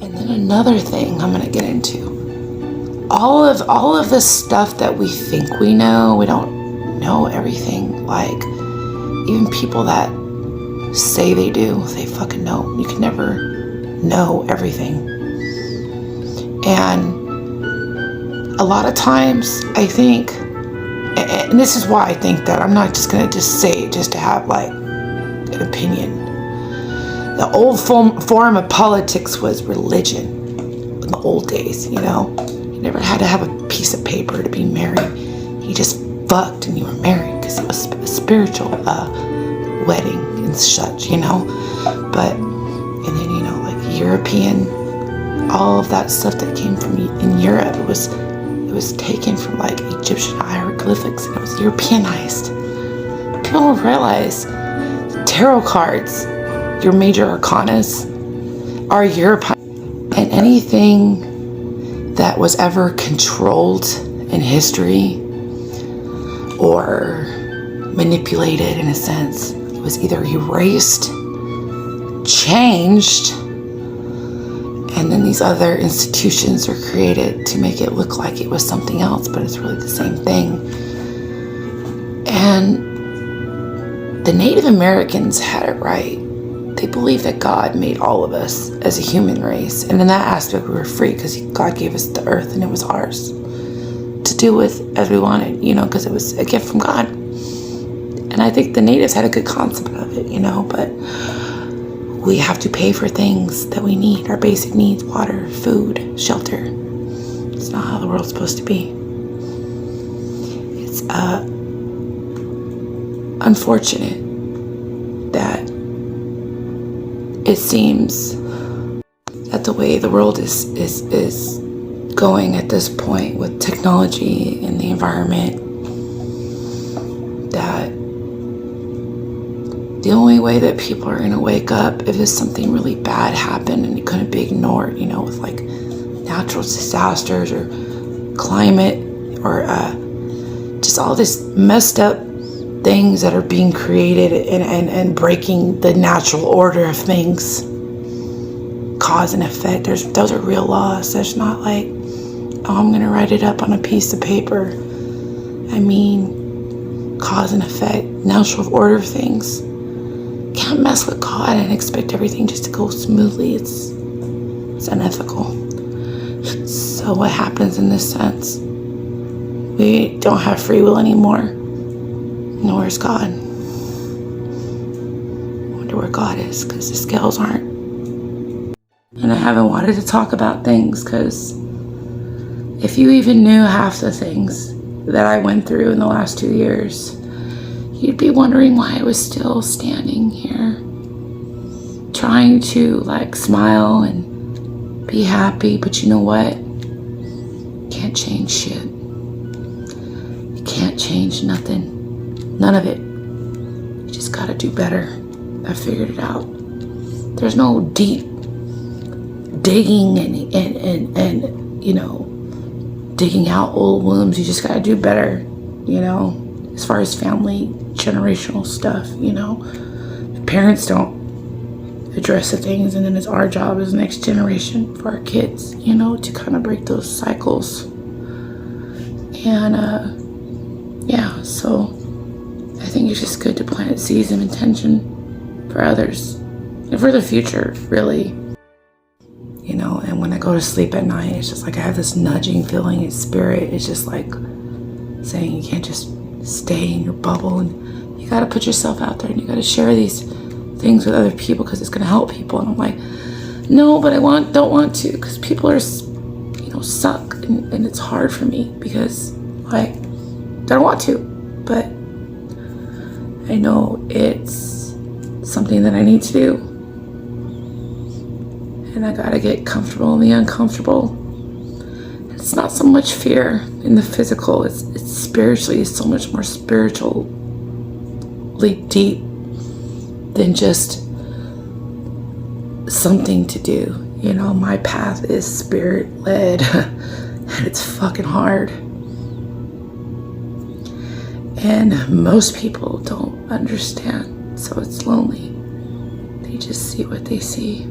And then another thing I'm gonna get into. All of this stuff that we think we know, we don't know everything. Like, even people that say they do, they fucking know. You can never know everything. And a lot of times I think, and this is why I think that I'm not just gonna just say it just to have like an opinion. The old form of politics was religion in the old days, you know. You never had to have a piece of paper to be married. You just fucked and you were married because it was a spiritual wedding and such, you know. But, and then, you know, like European, all of that stuff that came from in Europe, it was taken from like Egyptian hieroglyphics and it was Europeanized. People don't realize tarot cards, your major arcanas, are European. And anything that was ever controlled in history or manipulated in a sense, it was either erased, changed, and then these other institutions are created to make it look like it was something else, but it's really the same thing. And the Native Americans had it right. They believed that God made all of us as a human race. And in that aspect, we were free because God gave us the earth and it was ours to do with as we wanted, you know, because it was a gift from God. And I think the natives had a good concept of it, you know, but we have to pay for things that we need, our basic needs, water, food, shelter. It's not how the world's supposed to be. It's unfortunate that it seems that the way the world is going at this point with technology and the environment, that the only way that people are going to wake up if there's something really bad happened and it couldn't be ignored, you know, with like natural disasters or climate or just all this messed up things that are being created and breaking the natural order of things, cause and effect. Those are real laws. There's not like, oh, I'm going to write it up on a piece of paper. I mean, cause and effect, natural order of things. Can't mess with God and expect everything just to go smoothly. It's unethical. So what happens in this sense? We don't have free will anymore. Nor is God. I wonder where God is, because the scales aren't. And I haven't wanted to talk about things because if you even knew half the things that I went through in the last 2 years, you'd be wondering why I was still standing here trying to like smile and be happy. But you know what? You can't change shit. You can't change nothing. None of it. You just gotta do better. I figured it out. There's no deep digging and you know, digging out old wounds. You just gotta do better, you know, as far as family, generational stuff, you know. Parents don't address the things, and then it's our job as next generation for our kids, you know, to kind of break those cycles. And yeah, so I think it's just good to plant seeds of intention for others and for the future, really. You know, and when I go to sleep at night, it's just like I have this nudging feeling in spirit. It's just like saying you can't just stay in your bubble, and you got to put yourself out there and you got to share these things with other people because it's going to help people. And I'm like, no, but I don't want to, because people are, you know, suck, and it's hard for me because like I don't want to, but I know it's something that I need to do. And I gotta get comfortable in the uncomfortable. It's not so much fear in the physical, it's spiritually, it's so much more spiritually deep than just something to do. You know, my path is spirit-led and it's fucking hard. And most people don't understand, so it's lonely. They just see what they see.